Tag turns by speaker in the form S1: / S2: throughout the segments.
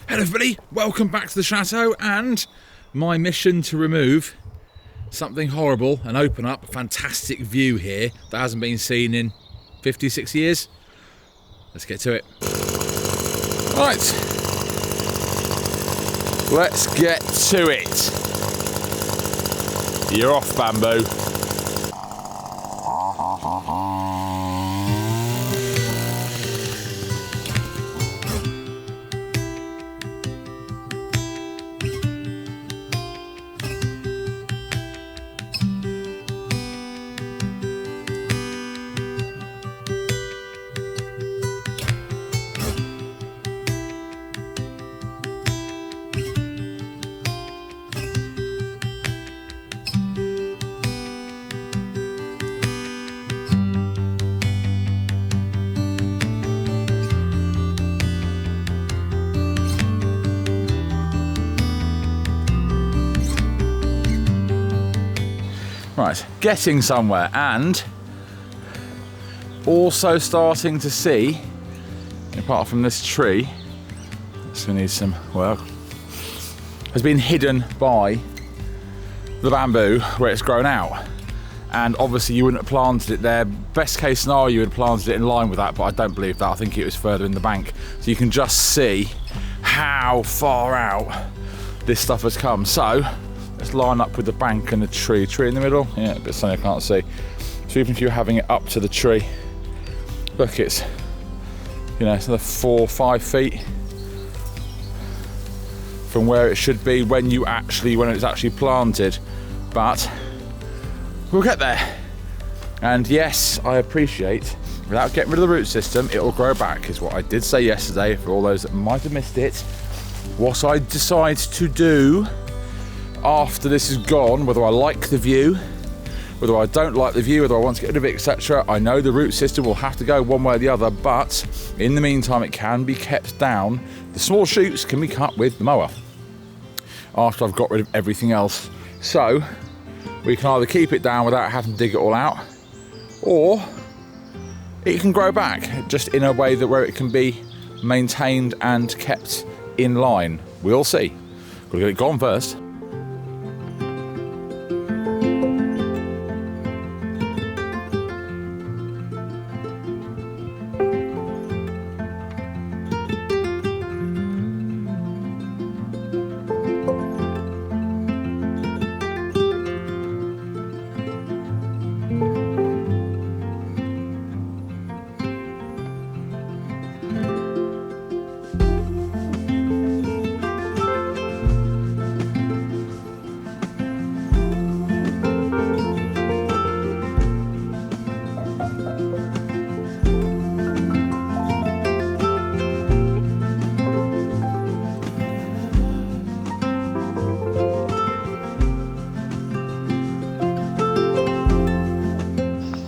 S1: Hello everybody, welcome back to the chateau and my mission to remove something horrible and open up a fantastic view here that hasn't been seen in 56 years. Let's get to it. Right, let's get to it. You're off, bamboo. Right, getting somewhere, and also starting to see, apart from this tree, this needs some work, has been hidden by the bamboo where it's grown out. And obviously you wouldn't have planted it there. Best case scenario, you would have planted it in line with that, but I don't believe that. I think it was further in the bank. So you can just see how far out this stuff has come. So let's line up with the bank and the tree. Tree in the middle? Yeah, a bit sunny, I can't see. So even if you're having it up to the tree, look, it's, you know, it's another 4 or 5 feet from where it should be when it's actually planted. But we'll get there. And yes, I appreciate, without getting rid of the root system, it'll grow back, is what I did say yesterday, for all those that might have missed it. What I decide to do after this is gone, whether I like the view, whether I don't like the view, whether I want to get rid of it, etc. I know the root system will have to go one way or the other, but in the meantime it can be kept down. The small shoots can be cut with the mower after I've got rid of everything else. So we can either keep it down without having to dig it all out, or it can grow back just in a way that where it can be maintained and kept in line. We'll see. Gotta get it gone first.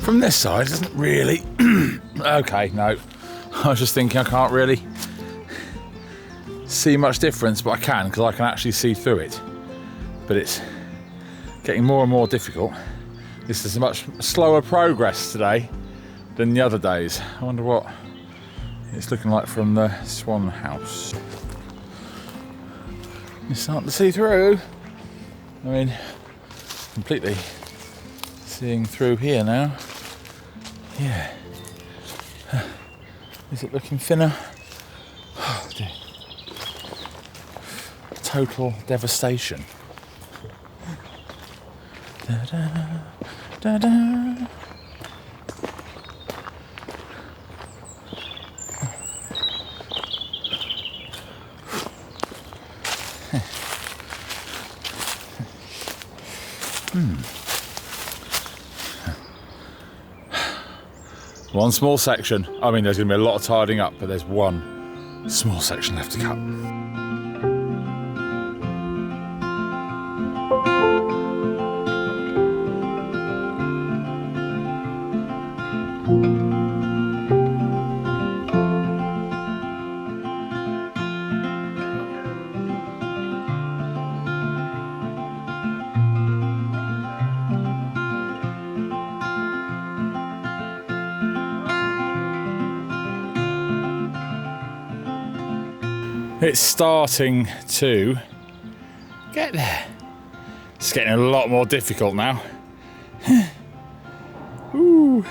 S1: From this side, it doesn't really... Okay, no. I was just thinking I can't really see much difference, but I can, because I can actually see through it. But it's getting more and more difficult. This is a much slower progress today than the other days. I wonder what it's looking like from the Swan house. You're starting to see through. I mean, completely seeing through here now. Yeah. Is it looking thinner? Oh dear. Total devastation. Da, da, da, da. One small section. I mean, there's going to be a lot of tidying up, but there's one small section left to cut. It's starting to get there. It's getting a lot more difficult now. Ooh.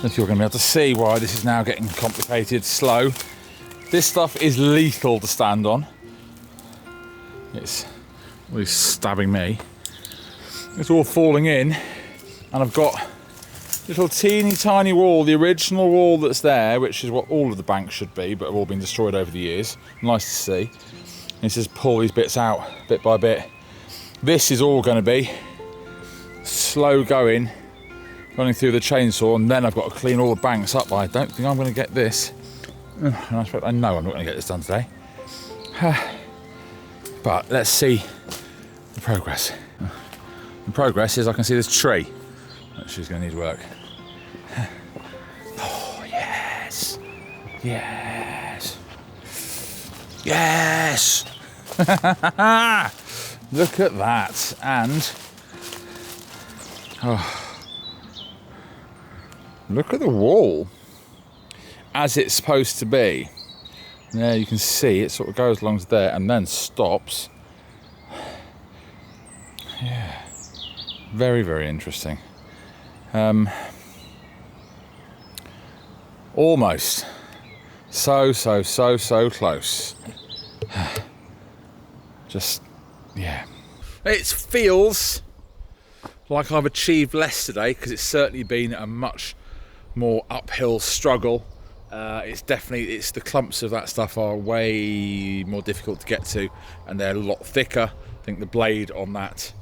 S1: If you're going to be able to see why this is now getting complicated, slow. This stuff is lethal to stand on. It's really stabbing me. It's all falling in, and I've got a little teeny tiny wall, the original wall that's there, which is what all of the banks should be, but have all been destroyed over the years. Nice to see. And it says pull these bits out bit by bit. This is all going to be slow going, running through the chainsaw, and then I've got to clean all the banks up. I don't think I'm going to get this. I know I'm not going to get this done today. But let's see the progress. The progress is I can see this tree, which is going to need work. Oh, yes. Yes. Yes. Look at that. And look at the wall as it's supposed to be. There you can see it sort of goes along to there and then stops. Yeah, very, very interesting. Almost. So close. Just, yeah. It feels like I've achieved less today, because it's certainly been a much more uphill struggle. It's the clumps of that stuff are way more difficult to get to, and they're a lot thicker. I think the blade on that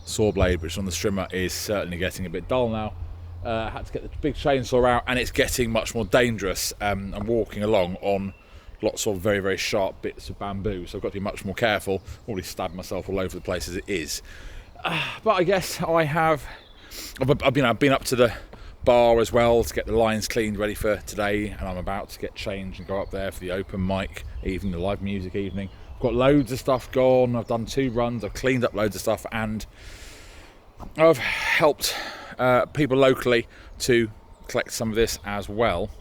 S1: saw blade, which is on the strimmer, is certainly getting a bit dull now. I had to get the big chainsaw out, and it's getting much more dangerous. I'm walking along on lots of very, very sharp bits of bamboo, so I've got to be much more careful. Already stabbed myself all over the place as it is. But I guess I've been up to the bar as well to get the lines cleaned ready for today, and I'm about to get changed and go up there for the open mic evening, the live music evening. I've got loads of stuff gone. I've done 2 runs, I've cleaned up loads of stuff, and I've helped people locally to collect some of this as well.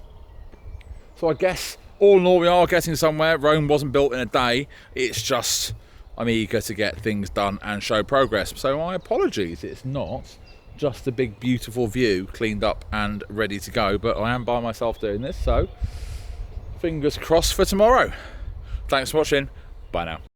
S1: So I guess all in all we are getting somewhere. Rome wasn't built in a day. It's just I'm eager to get things done and show progress. So my apologies, it's not just a big beautiful view cleaned up and ready to go, but I am by myself doing this, so fingers crossed for tomorrow. Thanks for watching. Bye now.